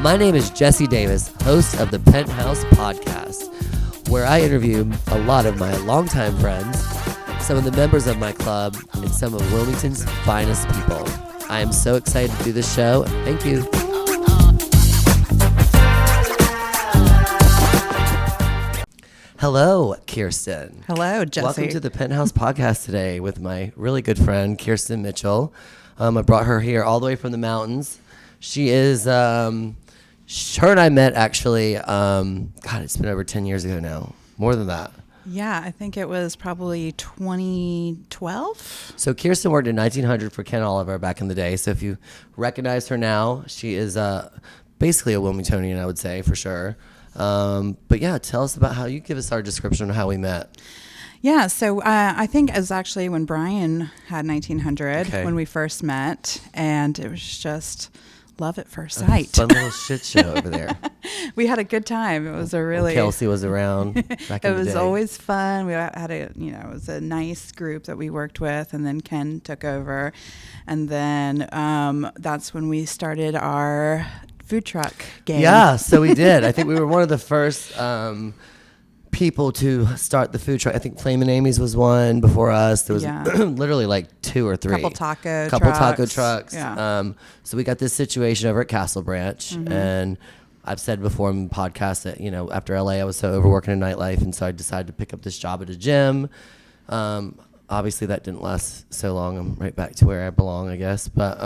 My name is Jesse Davis, host of the Penthouse Podcast, where I interview a lot of my longtime friends, some of the members of my club, and some of Wilmington's finest people. I am so excited to do this show. Thank you. Hello, Kirsten. Hello, Jesse. Welcome to the Penthouse Podcast today with my really good friend, Kirsten Mitchell. I brought her here all the way from the mountains. She is, her and I met actually, it's been over 10 years ago now. More than that. Yeah, I think it was probably 2012. So Kirsten worked in 1900 for Ken Oliver back in the day. So if you recognize her now, she is basically a Wilmingtonian, I would say, for sure. But yeah, tell us about how you give us our description of how we met. Yeah, so I think it was actually when Brian had 1900 when we first met, and it was just love at first sight. Fun little shit show over there. We had a good time. It was a really... When Kelsey was around back in the day. It was always fun. We had it was a nice group that we worked with, and then Ken took over. And then that's when we started our food truck game. Yeah, so we did. I think we were one of the first people to start the food truck. I think Flame and Amy's was one before us. There was literally like two or three. Couple taco trucks. Yeah. So we got this situation over at Castle Branch, and I've said before in podcasts that, after LA, I was so overworking in nightlife, and so I decided to pick up this job at a gym. Obviously, that didn't last so long. I'm right back to where I belong, I guess. But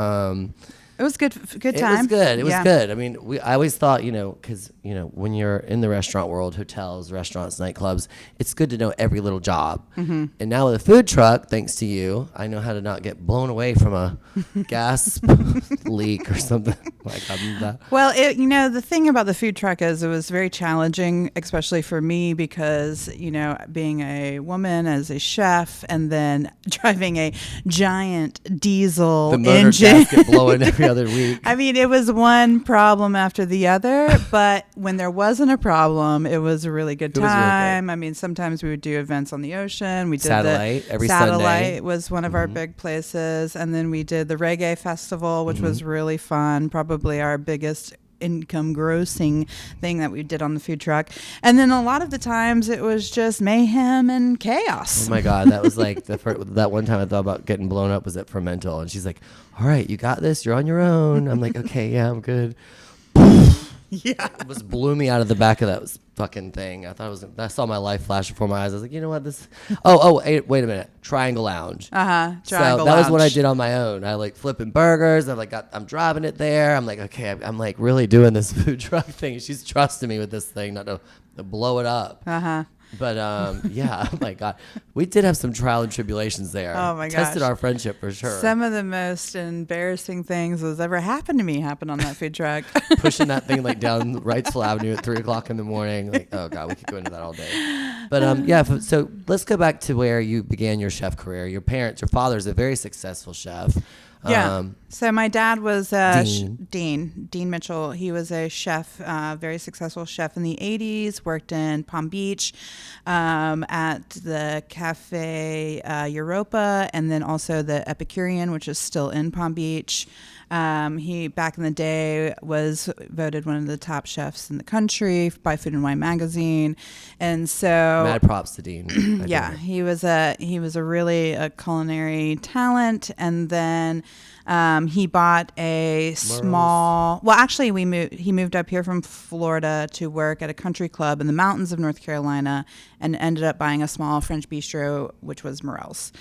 it was good time. It was good. I mean, I always thought, because, when you're in the restaurant world, hotels, restaurants, nightclubs, it's good to know every little job. And now with a food truck, thanks to you, I know how to not get blown away from a gas leak or something like that. Well, the thing about the food truck is it was very challenging, especially for me because, being a woman as a chef and then driving a giant diesel engine. The motor gasket blowing every other week. I mean, it was one problem after the other, but when there wasn't a problem, it was a really good time. Really good. I mean, sometimes we would do events on the ocean. We did Satellite every Satellite Sunday. Was one of our big places, and then we did the reggae festival, which was really fun. Probably our biggest income grossing thing that we did on the food truck. And then a lot of the times it was just mayhem and chaos. Oh my God, that was like that one time I thought about getting blown up was at Fermental, and she's like, all right, you got this, you're on your own. I'm like, okay, yeah, I'm good. Yeah. It just blew me out of the back of that fucking thing. I saw my life flash before my eyes. I was like, you know what, wait a minute. Triangle Lounge. Triangle So that Lounge. was what I did on my own. I like flipping burgers. I'm driving it there. I'm like, okay, I'm like really doing this food truck thing. She's trusting me with this thing, not to blow it up. But yeah, oh my God, we did have some trial and tribulations there. Oh my gosh, tested our friendship for sure. Some of the most embarrassing things that's ever happened to me happened on that food truck. Pushing that thing like down Wrightsville Avenue at 3:00 in the morning. Like, oh God, we could go into that all day. But so let's go back to where you began your chef career. Your father's a very successful chef. Yeah. So my dad was Dean Mitchell. He was a chef, very successful chef in the 80s, worked in Palm Beach at the Cafe Europa, and then also the Epicurean, which is still in Palm Beach. He, back in the day, was voted one of the top chefs in the country by Food and Wine magazine. And so mad props to Dean. Yeah, he was a really culinary talent. And then he bought a small, well, actually he moved up here from Florida to work at a country club in the mountains of North Carolina and ended up buying a small French bistro, which was Morel's.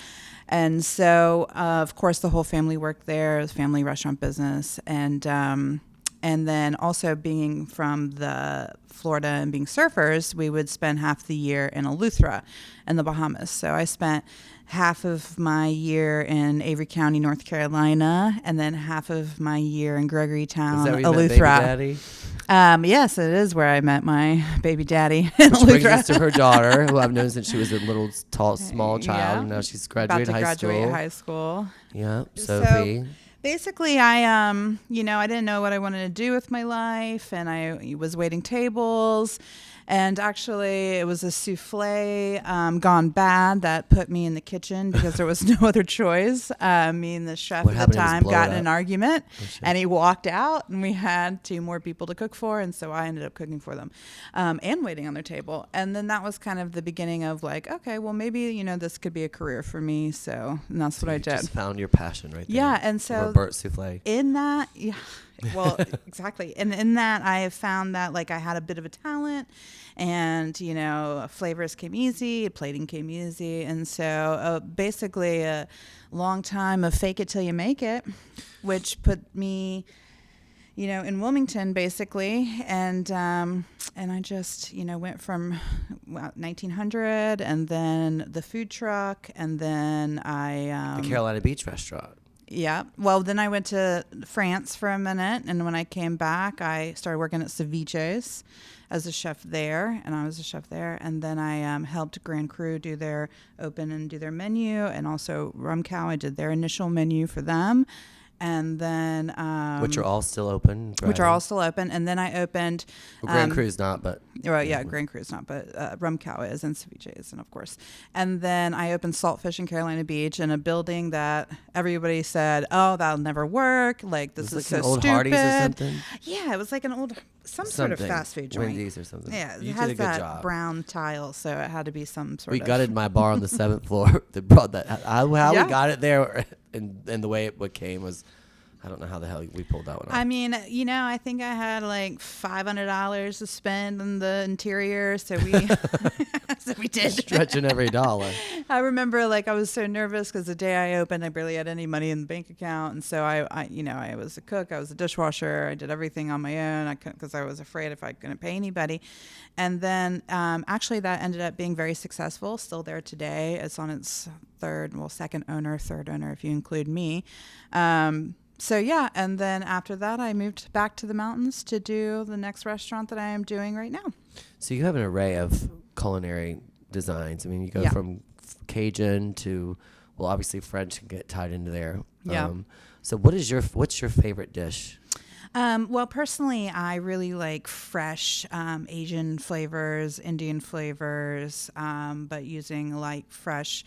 And so, of course, the whole family worked there. It was a family restaurant business. And then also being from the Florida and being surfers, we would spend half the year in Eleuthera in the Bahamas. So I spent half of my year in Avery County, North Carolina, and then half of my year in Gregorytown, Eleuthera. Yes, it is where I met my baby daddy. Which brings us to her daughter, who I've known since she was a little, tall, small child. And now she's graduated high school. High school. Yeah, Sophie. Basically, I I didn't know what I wanted to do with my life, and I was waiting tables. And actually, it was a souffle gone bad that put me in the kitchen because there was no other choice. Me and the chef What at the happened? It was time blow got it in an up? argument, Oh, shit. and he walked out, and we had 2 more people to cook for, and so I ended up cooking for them and waiting on their table. And then that was kind of the beginning of like, okay, well, maybe, this could be a career for me. So and that's what I You did. just found your passion right there. Yeah, and so Robert souffle. in that, yeah, well, exactly. And in that, I have found that like I had a bit of a talent, and flavors came easy, plating came easy, and so basically a long time of fake it till you make it, which put me, in Wilmington basically, and I just went from 1900, and then the food truck, and then I The Carolina Beach restaurant. yeah. Well, then I went to France for a minute, and when I came back, I started working at Ceviche's as a chef there, and I was a chef there. And then I helped Grand Cru do their open and do their menu, and also Rum Cow. I did their initial menu for them, and then Which are all still open. which are all still open. And then I opened Well, Grand Cru's not, but well, yeah, Grand Cru's not, but Rum Cow is, and Ceviche is, and of course. And then I opened Saltfish in Carolina Beach in a building that everybody said, "Oh, that'll never work. Like this it was is like so an old stupid." Hardee's or something. Yeah, it was like an old sort of fast food joint. Wendy's or something. Yeah, it You has did a good that job. brown tile, so it had to be some sort We of. gutted my bar on the 7th floor. That brought that. How Yeah. we got it there, and the way it came was, I don't know how the hell we pulled that one off. I mean, I think I had like $500 to spend on the interior, so we so we did. Stretching every dollar. I remember like I was so nervous because the day I opened, I barely had any money in the bank account, and so I was a cook, I was a dishwasher, I did everything on my own. I couldn't because I was afraid if I couldn't pay anybody, and then actually that ended up being very successful. Still there today. It's on its third owner if you include me. So yeah, and then after that, I moved back to the mountains to do the next restaurant that I am doing right now. So you have an array of culinary designs. I mean, you go Yeah. from Cajun to, well, obviously French can get tied into there. Yeah. So what's your favorite dish? Well, personally, I really like fresh Asian flavors, Indian flavors, but using like fresh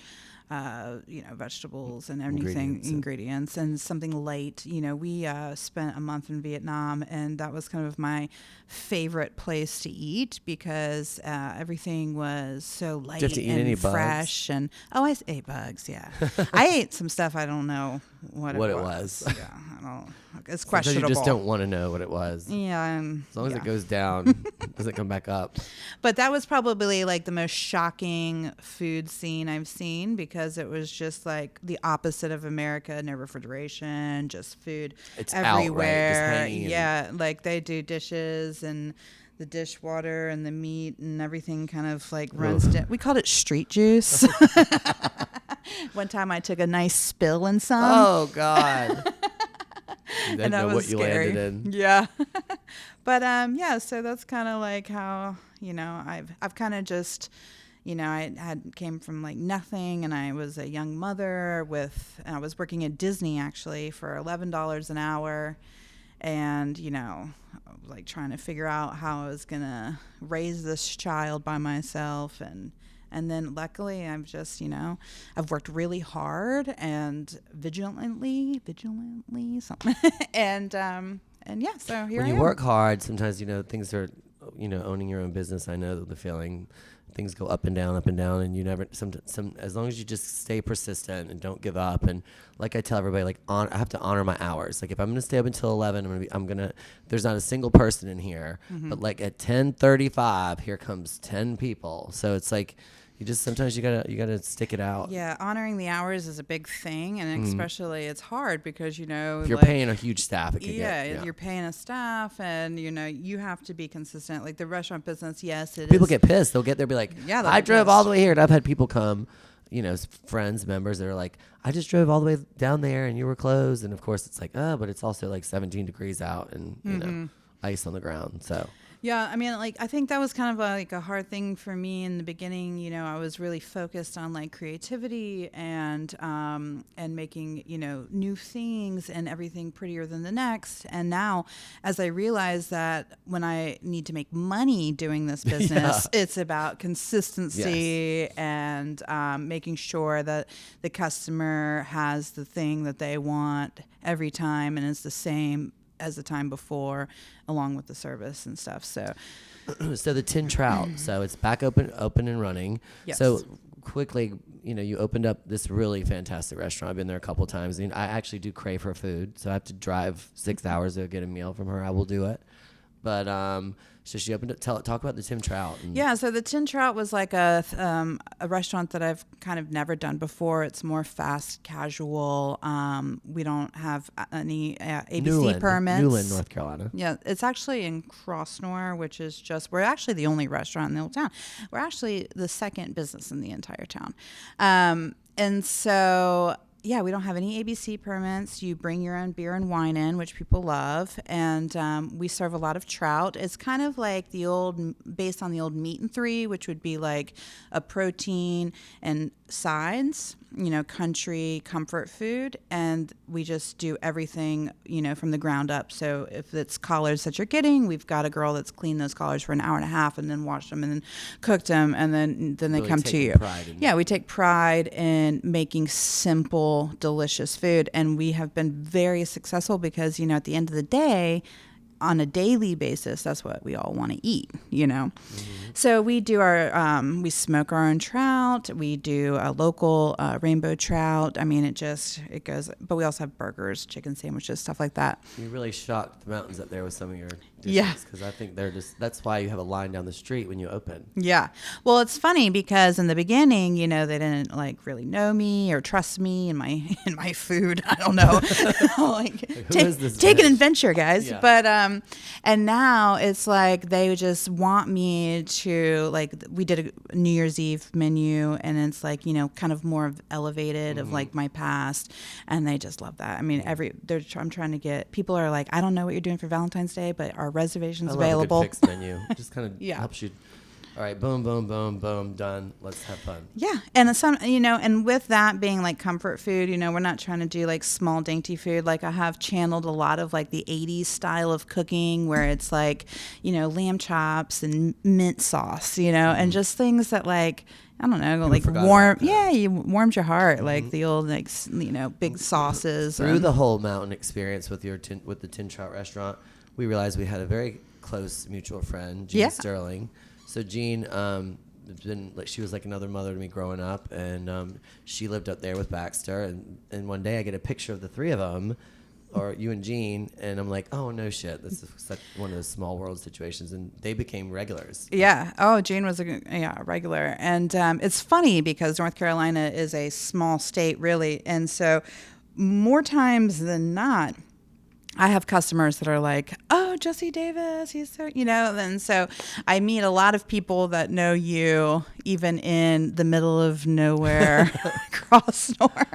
vegetables and ingredients and something light. We spent a month in Vietnam, and that was kind of my favorite place to eat because everything was so light Did you have to eat and any bugs? fresh. And I ate bugs. Yeah, I ate some stuff I don't know what it was. Yeah, I don't. It's questionable. You just don't want to know what it was. Yeah, As long as it goes down, doesn't come back up. But that was probably like the most shocking food scene I've seen because it was just like the opposite of America. No refrigeration, just food It's everywhere. out, right? Just hanging Yeah, like they do dishes and the dishwater and the meat and everything kind of like runs down. We called it street juice. One time I took a nice spill in some. Oh God. You didn't And that know was what you scary. landed in. Yeah. But so that's kind of like how, I've kind of just, I came from like nothing, and I was a young mother and I was working at Disney actually for $11 an hour, and like trying to figure out how I was going to raise this child by myself, and then luckily I've just, I've worked really hard and vigilantly, something. and yeah, so here I am. When you work hard, sometimes, things are, owning your own business. I know the feeling. Things go up and down, and you never, as long as you just stay persistent and don't give up. And like I tell everybody, like I have to honor my hours. Like if I'm going to stay up until 11, there's not a single person in here, but like at 10:35, here comes 10 people. So it's like, sometimes you gotta stick it out. Yeah, honoring the hours is a big thing, and especially it's hard because If you're like, paying a huge staff, it can you're paying a staff, and you have to be consistent. Like the restaurant business, yes, People get pissed. They'll get there, be like, Yeah, they'll I get drove pissed. all the way here, and I've had people come, friends, members that are like, I just drove all the way down there, and you were closed. And of course, it's like, but it's also like 17 degrees out, and ice on the ground. So. Yeah, I mean, like I think that was kind of like a hard thing for me in the beginning. You know, I was really focused on like creativity and making new things and everything prettier than the next. And now, as I realize that when I need to make money doing this business, it's about consistency and making sure that the customer has the thing that they want every time and it's the same as the time before, along with the service and stuff. So the Tin Trout, so it's back open and running. Yes. So quickly, you opened up this really fantastic restaurant. I've been there a couple times. I actually do crave her food, so I have to drive 6 hours to get a meal from her. I will do it. But so she opened up. Talk about the Tin Trout. Yeah, so the Tin Trout was like a restaurant that I've kind of never done before. It's more fast casual. We don't have any ABC permits. Newland, North Carolina. Yeah, it's actually in Crossnore, which is we're actually the only restaurant in the whole town. We're actually the second business in the entire town. And so yeah, we don't have any ABC permits. You bring your own beer and wine in, which people love. And we serve a lot of trout. It's kind of like based on the old meat and three, which would be like a protein and sides, country comfort food. And we just do everything, from the ground up. So if it's collards that you're getting, we've got a girl that's cleaned those collards for an hour and a half and then washed them and then cooked them. And then they really come to you. Yeah, we take pride in making simple, delicious food, and we have been very successful because at the end of the day, on a daily basis, that's what we all want to eat, So we do we smoke our own trout. We do a local rainbow trout. I mean, it goes, but we also have burgers, chicken sandwiches, stuff like that. You really shocked the mountains up there with some of your dishes. Yeah. Because I think that's why you have a line down the street when you open. Yeah. Well, it's funny because in the beginning, they didn't like really know me or trust me in my food. I don't know. Take an adventure, guys. Yeah. But, and now it's like they just want me to, like, we did a New Year's Eve menu and it's like, kind of more elevated of like my past, and they just love that. I mean, I'm trying to get, people are like, I don't know what you're doing for Valentine's Day, but our reservations available. A good fixed menu. Just kind of helps you. All right, boom, boom, boom, boom, done. Let's have fun. Yeah, and and with that being like comfort food, we're not trying to do like small dainty food. Like I have channeled a lot of like the 80s style of cooking where it's like, lamb chops and mint sauce, and just things that like, I don't know, like warm. Yeah, you warmed your heart, like the old, like, big sauces. Through the whole mountain experience with the Tin Trout restaurant, we realized we had a very close mutual friend, Jean Sterling. So Jean, she was like another mother to me growing up, and she lived up there with Baxter. And one day I get a picture of the three of them, or you and Jean, and I'm like, oh no shit, this is such one of those small world situations, and they became regulars. Yeah. Oh, Jean was a regular, and it's funny because North Carolina is a small state, really, and so more times than not, I have customers that are like, oh, Jesse Davis, he's so, and so I meet a lot of people that know you even in the middle of nowhere, Crossnore,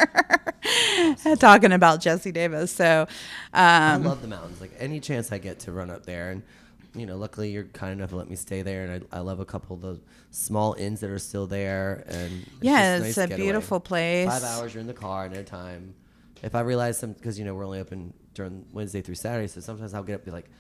talking about Jesse Davis. So I love the mountains. Like any chance I get to run up there, and luckily you're kind enough to let me stay there, and I love a couple of the small inns that are still there, and it's a beautiful place. 5 hours, you're in the car, no time. If I realize because we're only open during Wednesday through Saturday, so sometimes I'll get up and be like,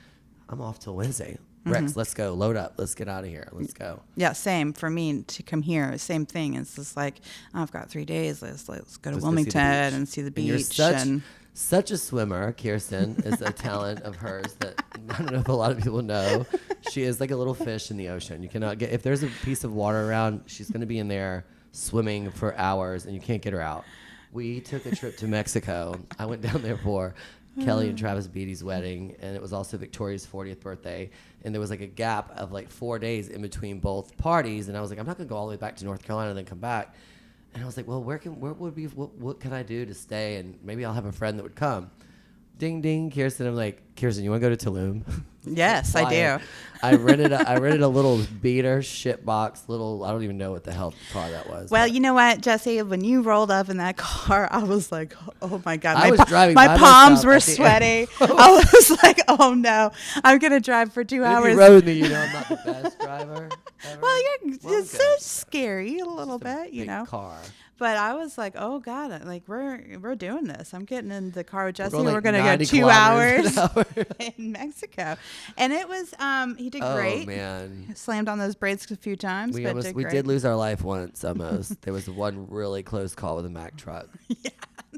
I'm off till Wednesday. Rex, let's go. Load up. Let's get out of here. Let's go. Yeah, same for me to come here. Same thing. It's just like, I've got 3 days. Let's go to Wilmington and see the beach. And you're such a swimmer. Kirsten is a talent of hers that I don't know if a lot of people know. She is like a little fish in the ocean. You cannot if there's a piece of water around, she's going to be in there swimming for hours, and you can't get her out. We took a trip to Mexico. I went down there for Kelly and Travis Beatty's wedding, and it was also Victoria's 40th birthday. And there was like a gap of like 4 days in between both parties. And I was like, I'm not gonna go all the way back to North Carolina and then come back. And I was like, well, what can I do to stay? And maybe I'll have a friend that would come. Ding, ding, Kirsten. I'm like, Kirsten, you want to go to Tulum? Yes, I do. I rented a little beater shit box, little, I don't even know what the hell car that was. Well, you know what, Jesse, when you rolled up in that car, I was like, oh my God. I was driving my by palms myself were at the sweaty. I was like, oh no, I'm going to drive for 2 If hours. you rode with me, you know I'm not the best driver ever. Well, it's okay. so scary a little bit, you Big know. car. But I was like, oh God, like we're doing this. I'm getting in the car with Jesse. We're We're going going like to 90 go 2 hours kilometers an hour. in Mexico. And it was, he did great. Oh, man. Slammed on those brakes a few times, We but did great. did lose our life once almost. There was one really close call with a Mack truck. Yeah.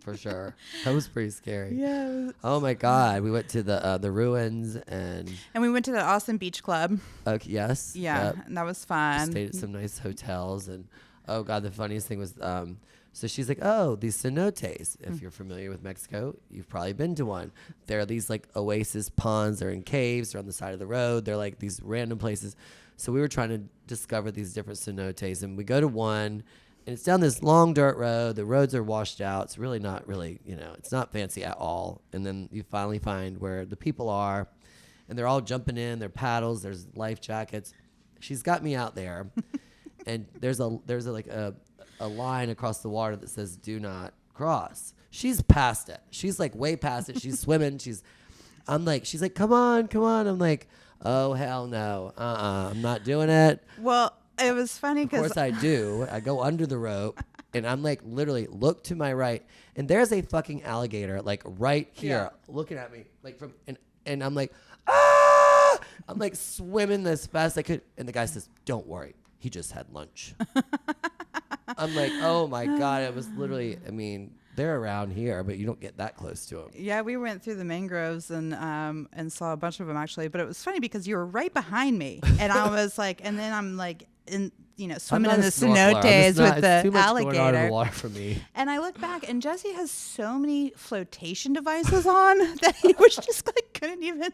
For sure. That was pretty scary. Yeah. Oh my God. We went to the ruins and we went to the Austin Beach Club. okay, yes. Yeah, Yep. and that was fun. Stayed at some nice hotels and oh God, the funniest thing was so she's like, oh, these cenotes. If you're familiar with Mexico, you've probably been to one. They're these like oasis ponds. They're in caves. They're on the side of the road. They're like these random places. So we were trying to discover these different cenotes, and we go to one, and it's down this long dirt road. The roads are washed out. It's really not really, it's not fancy at all. And then you finally find where the people are, and they're all jumping in. Their paddles. There's life jackets. She's got me out there, and there's a line across the water that says "Do not cross." She's past it. She's like way past it. She's swimming. She's like, come on. I'm like, oh hell no. I'm not doing it. Well, it was funny Of because course I do. I go under the rope and I'm like literally look to my right and there's a fucking alligator like right here looking at me like from and I'm like, ah! I'm like swimming as fast as I could and the guy says, "Don't worry. He just had lunch." I'm like, oh my God. It was literally, I mean, they're around here, but you don't get that close to them. Yeah, we went through the mangroves and saw a bunch of them actually. But it was funny because you were right behind me, and I was like, and then I'm like, swimming in the cenotes with the too much alligator. Going on in the water for me. And I look back, and Jesse has so many flotation devices on that he was just like couldn't even.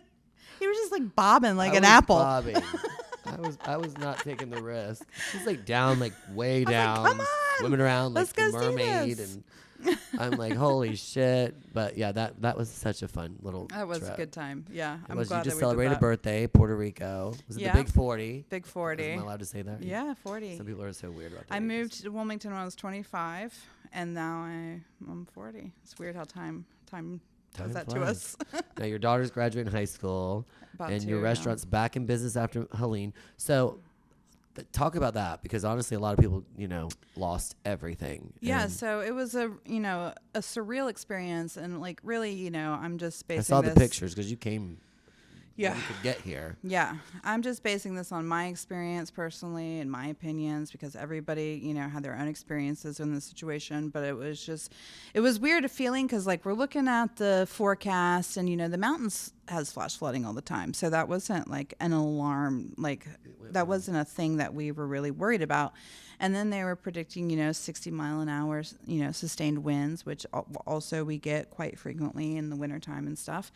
He was just like bobbing like an apple. Bobbing. I was not taking the risk. She's like down, like way down, like, come on, swimming around like let's go a mermaid, see this. and I'm like, holy shit! But yeah, that was such a fun little. That was trip. a good time. Yeah, It I'm was. glad You just that we did celebrated a that. birthday, Puerto Rico. Was it Yeah. the Big 40? Big 40. Am I allowed to say that? Yeah, 40. Some people are so weird about that. I moved to Wilmington when I was 25, and now I'm 40. It's weird how time does that to us. Now your daughter's graduating high school, About and to, your yeah. restaurant's back in business after Helene. So, talk about that because honestly, a lot of people, lost everything. Yeah, And so it was a surreal experience, and like really, I'm just basing I saw this. the pictures because you came. Yeah. when you could get here. Yeah, I'm just basing this on my experience personally and my opinions because everybody, had their own experiences in the situation. But it was weird a feeling because like we're looking at the forecast and, the mountains has flash flooding all the time. So that wasn't like an alarm, like that wasn't a thing that we were really worried about. And then they were predicting, 60 mile an hour, sustained winds, which also we get quite frequently in the wintertime and stuff.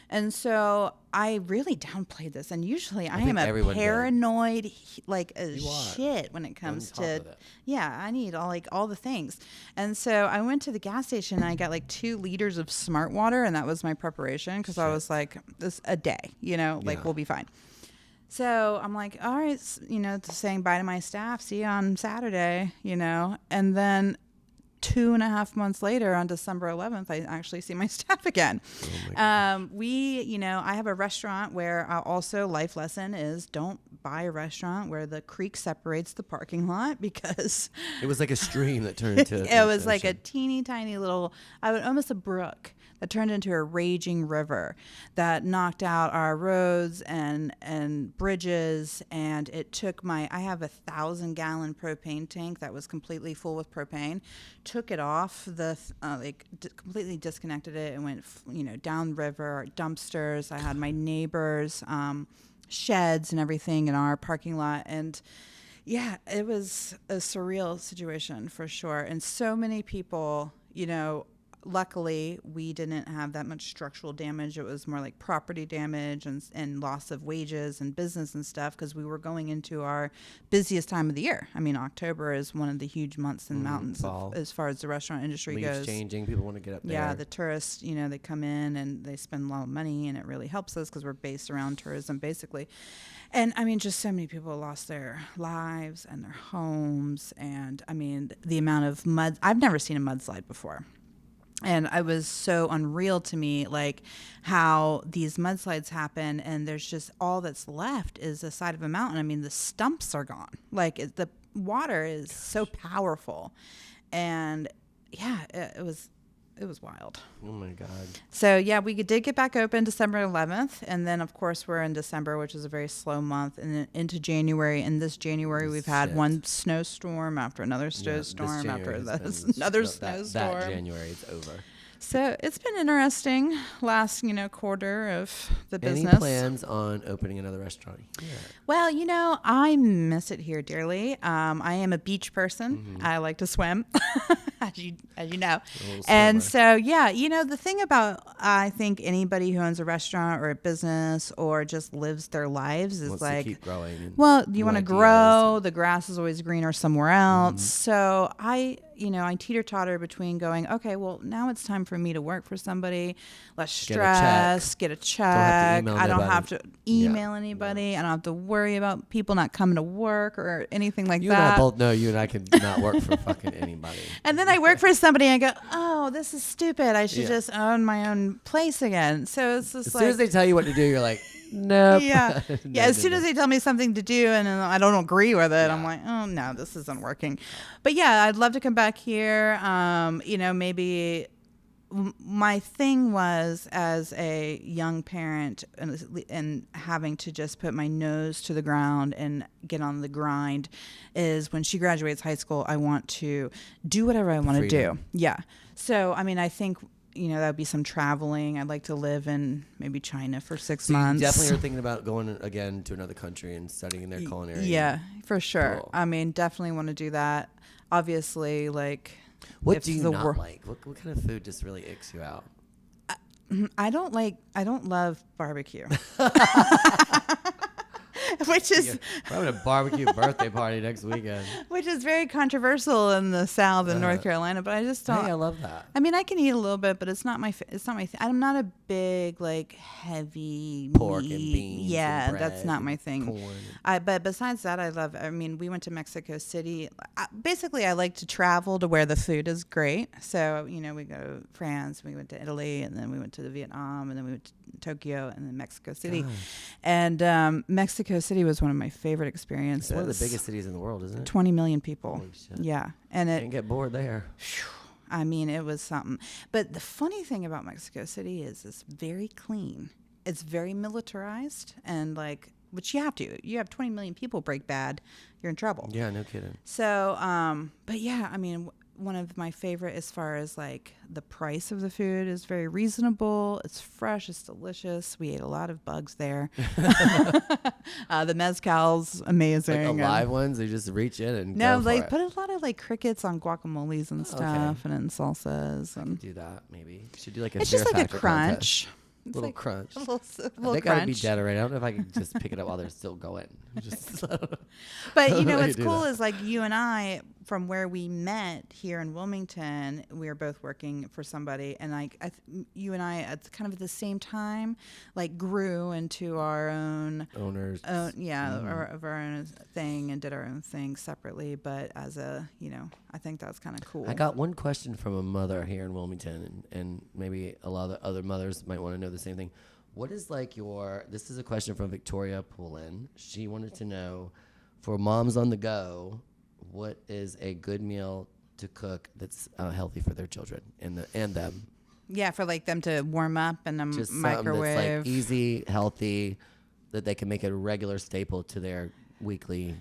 And so I really downplayed this. And usually I am a paranoid, like a shit when it comes to, I need all the things. And so I went to the gas station and I got like 2 liters of smart water. And that was my preparation because I was like, this a day, we'll be fine. So I'm like, all right, saying bye to my staff. See you on Saturday, And then 2.5 months later, on December 11th, I actually see my staff again. Oh I have a restaurant where also life lesson is don't buy a restaurant where the creek separates the parking lot because it was like a stream that turned into. It was like a teeny tiny little, almost a brook. That turned into a raging river that knocked out our roads and bridges. And it took I have a 1,000-gallon propane tank that was completely full with propane. Took it off completely disconnected it and went, down river, dumpsters. I had my neighbors' sheds and everything in our parking lot. And yeah, it was a surreal situation for sure. And so many people, luckily we didn't have that much structural damage. It was more like property damage and loss of wages and business and stuff, because we were going into our busiest time of the year. I mean, October is one of the huge months in the mountains as far as the restaurant industry Leaves goes. changing, people want to get up there. Yeah, the tourists, they come in and they spend a lot of money, and it really helps us because we're based around tourism basically. And I mean, just so many people lost their lives and their homes, and I mean, the amount of mud. I've never seen a mudslide before. And it was so unreal to me, like how these mudslides happen, and there's just all that's left is the side of a mountain. I mean, the stumps are gone. Like the water is so powerful, and yeah, it was wild. Oh my God. So yeah, we did get back open December 11th, and then of course we're in December, which is a very slow month, and then into January. And this January we've had one snowstorm after another snowstorm after another snowstorm. That January is over. So it's been interesting last, quarter of the business. Any plans on opening another restaurant here? Well, I miss it here dearly. I am a beach person. Mm-hmm. I like to swim, as you know. And so, yeah, the thing about, I think anybody who owns a restaurant or a business or just lives their lives is wants like, to keep growing. Well, you want to grow. The grass is always greener somewhere else. Mm-hmm. So I teeter-totter between going, okay, well, now it's time for me to work for somebody. Less stress, get a check. I don't have to email anybody. I don't have to worry about people not coming to work or anything like that. You and I both know you and I can not work for fucking anybody. And then I work for somebody and I go, oh, this is stupid. I should just own my own place again. So it's just as soon as they tell you what to do, you're like, nope. Yeah. As soon as they tell me something to do and I don't agree with it, I'm like, oh no, this isn't working. But yeah, I'd love to come back here. Maybe my thing was, as a young parent and having to just put my nose to the ground and get on the grind, is when she graduates high school, I want to do whatever I want to do. Yeah. So, I mean, I think, that would be some traveling. I'd like to live in maybe China for 6 months. You definitely are thinking about going again to another country and studying their culinary. Yeah, for sure. Cool. I mean, definitely want to do that. Obviously, like... What do you not like? What kind of food just really icks you out? I don't love barbecue. Which is we're having a barbecue birthday party next weekend. Which is very controversial in the South and North Carolina, but I just don't. Hey, I love that. I mean, I can eat a little bit, but it's not my. I'm not a big heavy pork meat. And beans. Yeah, and bread that's not my thing. Corn. But besides that, we went to Mexico City. Basically, I like to travel to where the food is great. So we go to France, we went to Italy, and then we went to Vietnam, and then we went to Tokyo, and then Mexico City. Gosh. And Mexico City was one of my favorite experiences. It's one of the biggest cities in the world, isn't it? 20 million people. Holy shit. Yeah. And can't get bored there. I mean, it was something. But the funny thing about Mexico City is it's very clean. It's very militarized, and which you have to. You have 20 million people break bad, you're in trouble. Yeah, no kidding. So, but yeah, I mean, one of my favorite as far as the price of the food is very reasonable. It's fresh. It's delicious. We ate a lot of bugs there. The mezcal's amazing. Live ones, they just reach in and no, go they for put a lot of crickets on guacamoles and stuff, and in salsas. I could do that maybe. You should do it's just a crunch. It's little crunch. A little they crunch. gotta be dead already. I don't know if I can just pick it up while they're still going. But what's cool is you and I, from where we met here in Wilmington, we were both working for somebody, and you and I at kind of at the same time grew into our own owners. of our own thing, and did our own thing separately. But as I think that's kind of cool. I got one question from a mother here in Wilmington, and maybe a lot of other mothers might want to know the same thing. What is this is a question from Victoria Poulin. She wanted to know, for moms on the go, what is a good meal to cook that's healthy for their children and them? Yeah, for them to warm up in a just microwave. Something that's easy, healthy, that they can make a regular staple to their weekly.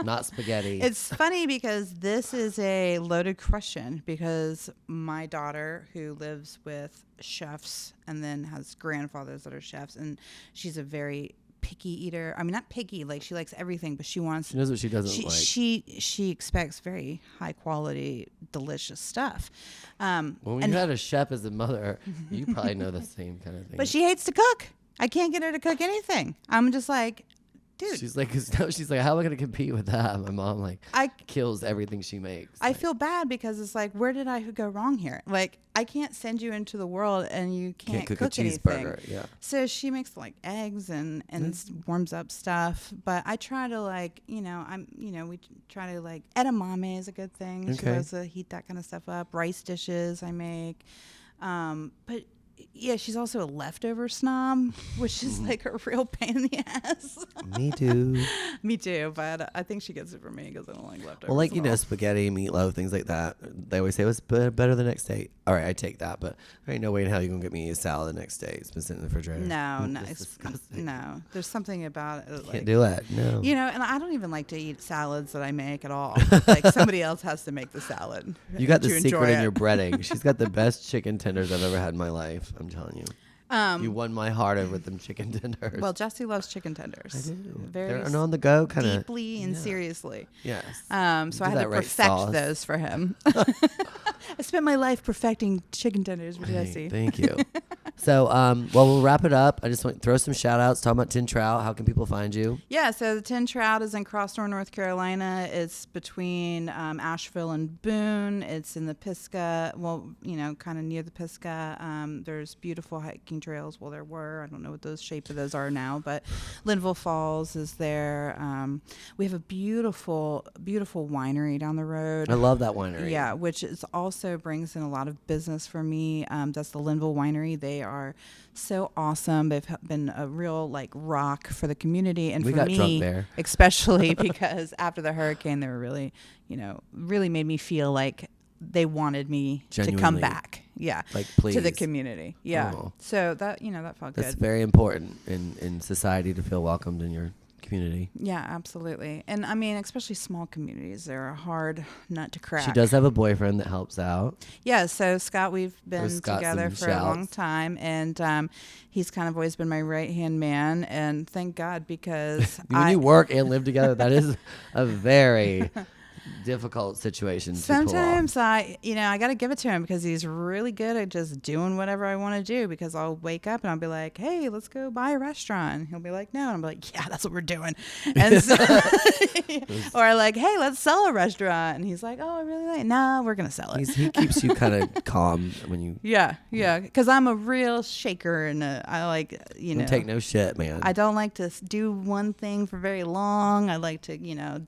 Not spaghetti. It's funny because this is a loaded question, because my daughter, who lives with chefs and then has grandfathers that are chefs, and she's a very picky eater. I mean, not picky, like she likes everything, but she wants. She knows what she doesn't like. She expects very high quality, delicious stuff. Well, when you had a chef as a mother, you probably know the same kind of thing. But she hates to cook. I can't get her to cook anything. I'm just like, dude. She's like, how am I going to compete with that? My mom kills everything she makes. I feel bad because it's like, where did I go wrong here? Like, I can't send you into the world and you can't cook a cheeseburger. Anything. Yeah. So she makes like eggs and warms up stuff. But I try to we try to like edamame is a good thing. She loves to heat that kind of stuff up. Rice dishes I make, but. Yeah, she's also a leftover snob, which is like a real pain in the ass. Me too. Me too, but I think she gets it from me because I don't like leftovers. Well, like, spaghetti, meatloaf, things like that. They always say it was better the next day. All right, I take that, but there ain't no way in hell you're going to get me a salad the next day. It's been sitting in the refrigerator. No. It's disgusting. No. There's something about it. Can't do that. No. And I don't even like to eat salads that I make at all. Like, somebody else has to make the salad. You got the secret in your breading. She's got the best chicken tenders I've ever had in my life. I'm telling you. You won my heart over them chicken tenders. Well, Jesse loves chicken tenders. I do. They're on the go, kind of deeply and seriously. Yes. So I had to perfect those for him. I spent my life perfecting chicken tenders with Jesse. Thank you. So, we'll wrap it up. I just want to throw some shout outs. Talk about Tin Trout. How can people find you? Yeah, so the Tin Trout is in Crossdoor, North Carolina. It's between Asheville and Boone. It's in the Pisgah, kind of near the Pisgah. There's beautiful hiking trails. Well, there were. I don't know what those shape of those are now, but Linville Falls is there. We have a beautiful, beautiful winery down the road. I love that winery. Yeah, which is also brings in a lot of business for me. That's the Linville Winery. They are so awesome. They've been a real rock for the community and we for got me, drunk there. Especially because after the hurricane, they were really, really made me feel like they wanted me to come back. Yeah. Please. To the community. Yeah. Oh. So that felt good. That's very important in society to feel welcomed in your community. Yeah, absolutely. And I mean, especially small communities, they're a hard nut to crack. She does have a boyfriend that helps out. Yeah, so Scott, we've been together for a long time, and he's kind of always been my right-hand man, and thank God, because when you work and live together, that is a very difficult situation sometimes to pull off. I got to give it to him because he's really good at just doing whatever I want to do, because I'll wake up and I'll be like, hey, let's go buy a restaurant. And he'll be like, no. And I'm like, yeah, that's what we're doing. And so, or like, hey, let's sell a restaurant. And he's like, oh, I really like, no, we're going to sell it. He keeps you kind of calm when you. Yeah. Because I'm a real shaker, and I like, Don't take no shit, man. I don't like to do one thing for very long. I like to,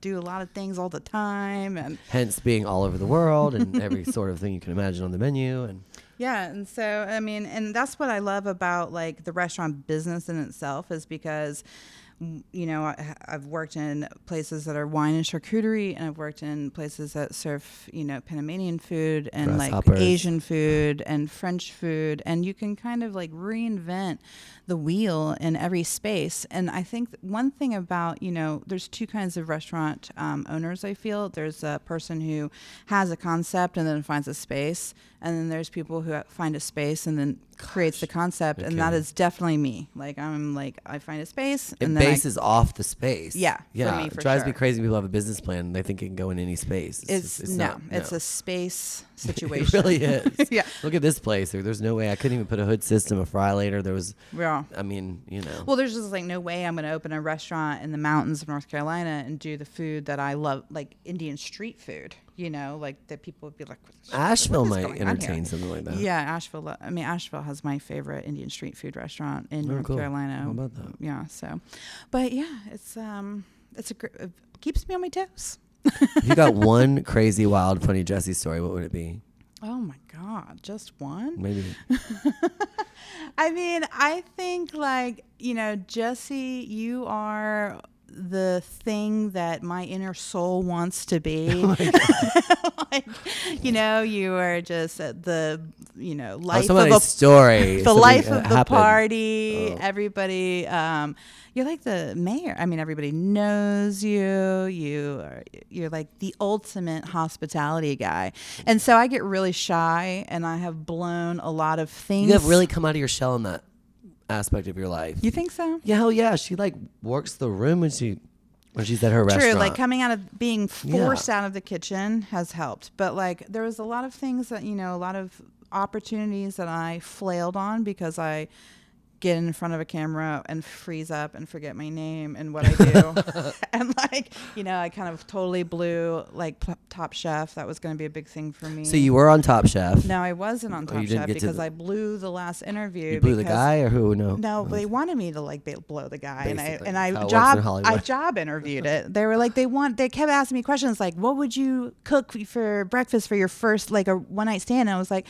do a lot of things all the time. And hence being all over the world and every sort of thing you can imagine on the menu. And yeah, and so I mean, and that's what I love about the restaurant business in itself, is because I've worked in places that are wine and charcuterie, and I've worked in places that serve Panamanian food and Asian food and French food, and you can kind of reinvent the wheel in every space. And I think one thing about there's two kinds of restaurant owners. I feel there's a person who has a concept and then finds a space, and then there's people who find a space and then creates the concept, and that is definitely me. I find a space and then bases off the space. Yeah. For me, it drives me crazy. People have a business plan and they think it can go in any space. It's a space situation. It really is. Yeah. Look at this place. There's no way I couldn't even put a hood system, a fry later. There was. Yeah. I mean, Well, there's just no way I'm going to open a restaurant in the mountains of North Carolina and do the food that I love, like Indian street food. That people would be like, Asheville might entertain something like that. Yeah, Asheville. I mean, Asheville has my favorite Indian street food restaurant in North Carolina. How about that? Yeah. So, but yeah, it's it keeps me on my toes. If you got one crazy, wild, funny Jesse story, what would it be? Oh my God, just one? Maybe. I mean, I think Jesse, you are the thing that my inner soul wants to be. Oh you are just the life of a story. The life of the party. Oh. Everybody, you're like the mayor. I mean, everybody knows you. You're like the ultimate hospitality guy. And so I get really shy, and I have blown a lot of things. You have really come out of your shell in that aspect of your life. You think so? Yeah, hell yeah. She like works the room when she's at her restaurant. True, like coming out of being forced out of the kitchen has helped. But like there was a lot of things that, you know, a lot of opportunities that I flailed on because I get in front of a camera and freeze up and forget my name and what I do. And like, you know, I kind of totally blew like Top Chef. That was going to be a big thing for me. So you were on Top Chef. No, I wasn't on Top Chef because I blew the last interview. You blew the guy or who? No, they wanted me to like blow the guy. Basically, and I job interviewed it. They were like, they kept asking me questions like, what would you cook for breakfast for your first like a one night stand? And I was like,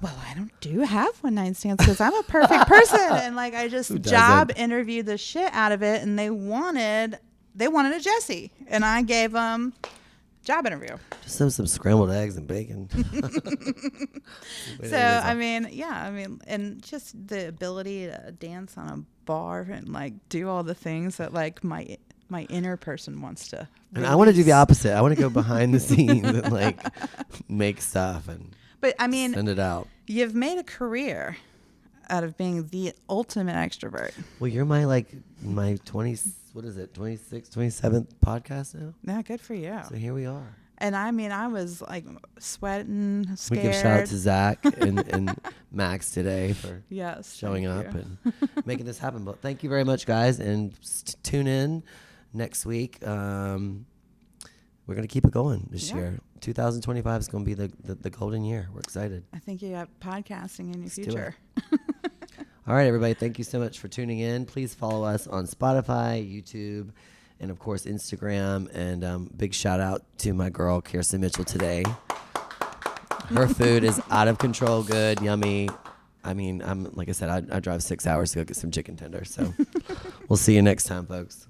well, I don't have one night stands because I'm a perfect person. And like, I just job interviewed the shit out of it. And they wanted a Jesse. And I gave them job interview. Just some scrambled eggs and bacon. So, I mean, and just the ability to dance on a bar and like do all the things that like my inner person wants to. And I want to do the opposite. I want to go behind the scenes and like make stuff but I mean, send it out. You've made a career out of being the ultimate extrovert. Well, you're my 26th, 27th podcast now. Yeah, good for you. So here we are. And I mean, I was like sweating, scared. We give shout out to Zach and Max today for showing up and making this happen. But thank you very much, guys, and tune in next week. We're going to keep it going this year. 2025 is going to be the golden year. We're excited. I think you got podcasting in your future. All right, everybody. Thank you so much for tuning in. Please follow us on Spotify, YouTube, and, of course, Instagram. And big shout out to my girl, Kirsten Mitchell, today. Her food is out of control, good, yummy. I mean, like I said, I drive 6 hours to go get some chicken tenders. So we'll see you next time, folks.